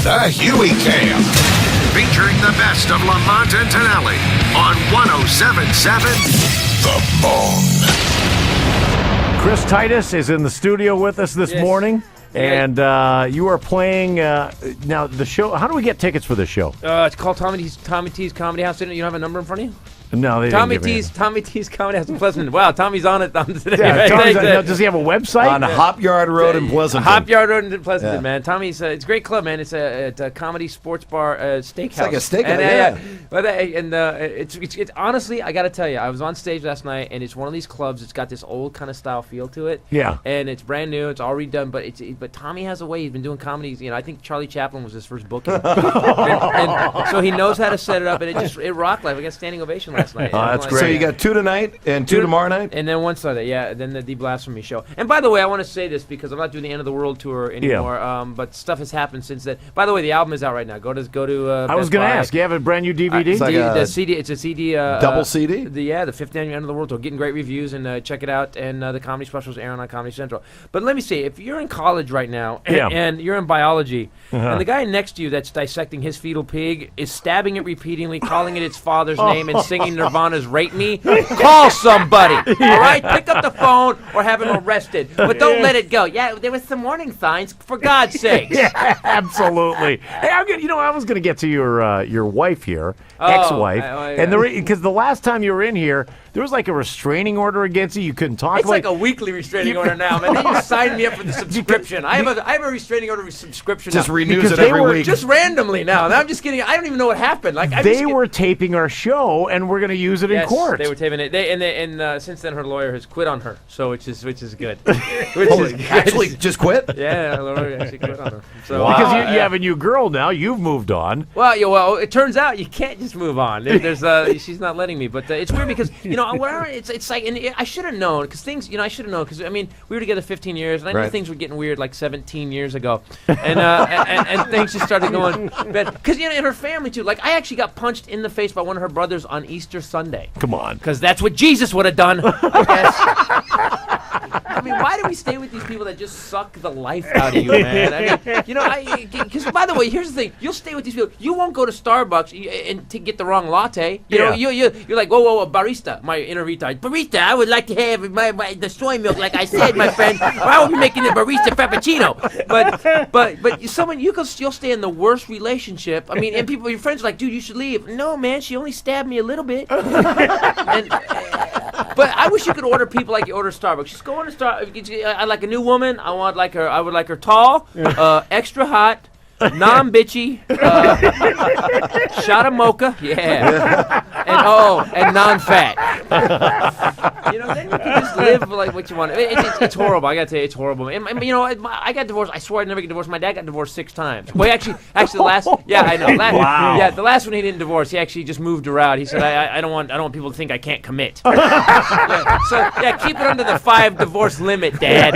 The Huey Cam. Featuring the best of Lamont and Tonelli on 107.7 The Bone. Chris Titus is in the studio with us this morning. And you are playing now the show. How do we get tickets for this show? It's called Tommy T's Comedy House. You don't have a number in front of you? No, they Tommy didn't give me Tommy T's Comedy House in Pleasanton. Wow, Tommy's on it today. Yeah, right? now, does he have a website? On Hop Yard Road in Pleasanton. Hop Yard Road in Pleasanton, man. Tommy's it's a great club, man. It's a comedy sports bar steakhouse. It's like a steakhouse, it's honestly, I got to tell you, I was on stage last night, and it's one of these clubs. It's got this old kind of style feel to it. Yeah. And it's brand new. It's all redone, but Tommy has a way. He's been doing comedies. I think Charlie Chaplin was his first booking, and so he knows how to set it up, and it rocked live. I got a standing ovation last night. Oh, that's great. So you got 2 tonight and 2 tomorrow night? And then one Sunday, then the Blasphemy show. And by the way, I want to say this because I'm not doing the End of the World tour anymore, but stuff has happened since then. By the way, the album is out right now. Go to I was going to ask, you have a brand new DVD? It's like the CD, it's a CD. Double CD? The 5th annual End of the World tour. Getting great reviews, and check it out. And the comedy specials airing on Comedy Central. But let me see, if you're in college right now, and you're in biology, and the guy next to you that's dissecting his fetal pig is stabbing it repeatedly, calling it its father's name, and singing Nirvana's Rape Me, call somebody, all right? Pick up the phone or have him arrested. But don't let it go. Yeah, there was some warning signs, for God's sake. Yeah, absolutely. Hey, I was going to get to your wife here, ex-wife, and because the last time you were in here, there was like a restraining order against you. You couldn't talk. It's like a weekly restraining order now, man. They just signed me up for the subscription. I have a restraining order subscription. Just now. renews it every week. Just randomly now. And I'm just kidding. I don't even know what happened. They were taping our show, and we're going to use it in court. They were taping it. And since then, her lawyer has quit on her. So which is good. Actually, just quit? Yeah, her lawyer actually quit on her. So because you have a new girl now, you've moved on. Well, it turns out you can't just move on. She's not letting me. But it's weird because it's like, and I should have known because things. I should have known because we were together 15 years, and I knew things were getting weird like 17 years ago, and things just started going bad. Because in her family too, like I actually got punched in the face by one of her brothers on Easter Sunday. Come on, because that's what Jesus would have done. I guess. I mean, why do we stay with these people that just suck the life out of you, man? Because by the way, here's the thing: you'll stay with these people. You won't go to Starbucks and to get the wrong latte. You're like, whoa, barista, my inner retard. Barista, I would like to have the soy milk, like I said, my friend. Or I will be making the barista frappuccino. But you'll stay in the worst relationship. I mean, and your friends are like, dude, you should leave. No, man, she only stabbed me a little bit. But I wish you could order people like you order Starbucks. Just go on to Starbucks. I like a new woman. I would like her tall, extra hot, non-bitchy, shot of mocha, and non-fat. Then you can just live like what you want. It's horrible. I gotta tell you, it's horrible. And, I got divorced. I swore I'd never get divorced. My dad got divorced 6 times. Well, actually, the last. Yeah, I know. Wow. Yeah, the last one he didn't divorce. He actually just moved around. He said, I don't want people to think I can't commit. Keep it under the 5 divorce limit, Dad.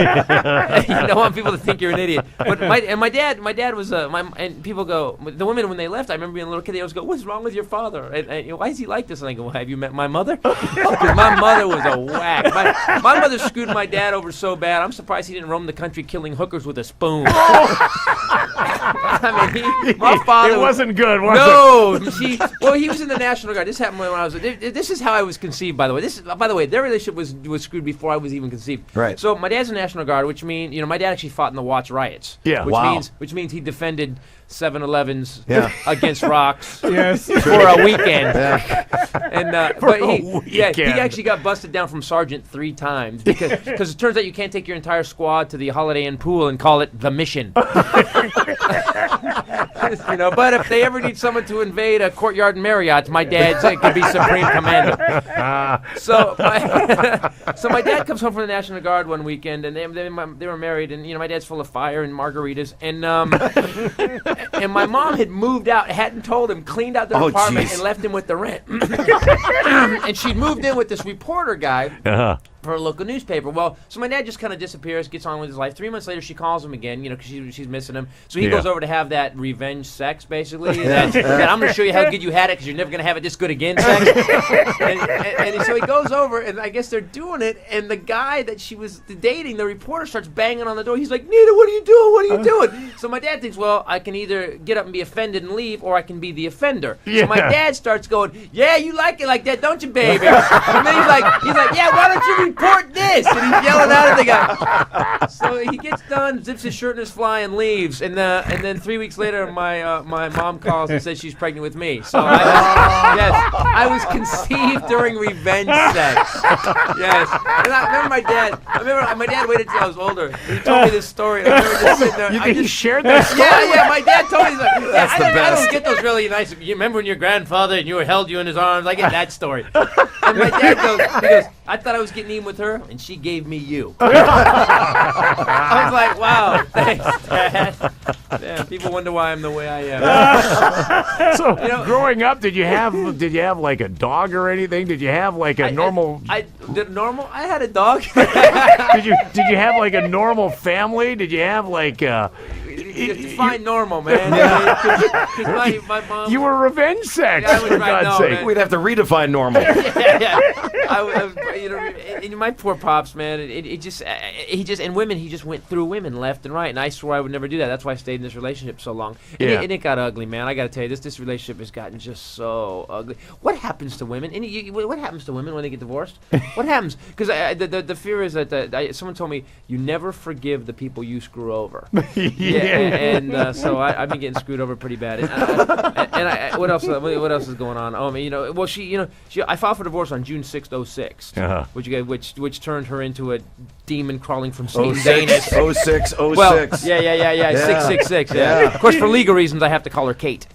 You don't want people to think you're an idiot. But my dad was and people go, the women when they left, I remember being a little kid, they always go, what's wrong with your father? And why is he like this? And I go, well, have you met my mother? Because my mother was a whack. My mother screwed my dad over so bad, I'm surprised he didn't roam the country killing hookers with a spoon. My father... It wasn't good, was it? No. He was in the National Guard. This happened when I was... This is how I was conceived, by the way. By the way, their relationship was screwed before I was even conceived. Right. So my dad's in the National Guard, which means, my dad actually fought in the Watts riots. Yeah. Which means he defended 7-Elevens against rocks for a weekend. He actually got busted down from sergeant 3 times because it turns out you can't take your entire squad to the Holiday Inn pool and call it the mission. But if they ever need someone to invade a Courtyard in Marriott, my dad could be supreme commander. So my dad comes home from the National Guard one weekend, and they were married, and my dad's full of fire and margaritas, and my mom had moved out, hadn't told him, cleaned out their apartment, and left him with the rent. And she'd moved in with this reporter guy. For a local newspaper. Well, so my dad just kind of disappears, gets on with his life. 3 months later, she calls him again, because she's missing him. So he goes over to have that revenge sex, basically. That I'm going to show you how good you had it because you're never going to have it this good again sex. and so he goes over, and I guess they're doing it, and the guy that she was dating, the reporter, starts banging on the door. He's like, Nita, what are you doing? What are you doing? So my dad thinks, well, I can either either get up and be offended and leave, or I can be the offender. Yeah. So my dad starts going, yeah, you like it like that, don't you, baby? And then he's like, yeah, why don't you report this? And he's yelling out at the guy. So he gets done, zips his shirt in his fly, and leaves. And then 3 weeks later, my mom calls and says she's pregnant with me. So I was conceived during revenge sex. Yes. And I remember my dad waited till I was older. And he told me this story. And I remember just sitting there. You think he shared that story? Yeah, my dad told me. He's like, That's the I best. don't get those really nice. You remember when your grandfather and you held you in his arms? I get that story. And my dad goes, I thought I was getting even with her, and she gave me you. I was like, wow, thanks, Dad. Yeah, people wonder why I'm the way I am. So, growing up, did you have like a dog or anything? Did you have like a normal? I had a dog. Did you have like a normal family? Did you have like? Define normal, man. Because my mom. You were revenge sex. Yeah, I was for right, God's no, sake. man. We'd have to redefine normal. Yeah. I was, and my poor pops, man. He just went through women left and right, and I swore I would never do that. That's why I stayed in this relationship so long. And it got ugly, man. I got to tell you, this relationship has gotten just so ugly. What happens to women? What happens to women when they get divorced? What happens? Because the fear is that someone told me you never forgive the people you screw over. And so I've been getting screwed over pretty bad. What else is going on? Oh, I mean, I filed for divorce on June 6th, 06, which turned her into a demon crawling from St. Danis. 06. Well, yeah. 666. Yeah. Of course, for legal reasons, I have to call her Kate.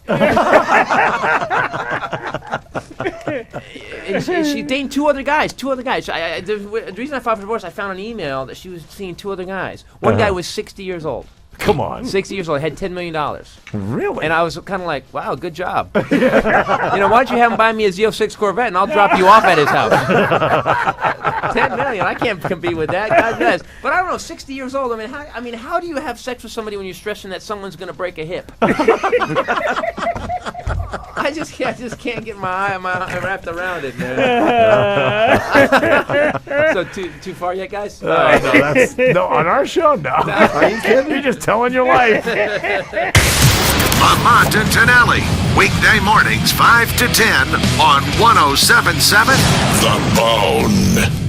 And she dated two other guys. The reason I filed for divorce, I found an email that she was seeing two other guys. One guy was 60 years old. Come on. 60 years old, had $10 million. Really? And I was kind of like, wow, good job. Why don't you have him buy me a Z06 Corvette and I'll drop you off at his house? $10 million, I can't compete with that. God bless. But I don't know, 60 years old. I mean, how do you have sex with somebody when you're stressing that someone's going to break a hip? I just can't get my eye wrapped around it, man. So too far yet, guys? No, on our show, no. Are you kidding? You're just telling your life. Lamont and Tonelli, weekday mornings 5 to 10 on 107.7 The Bone.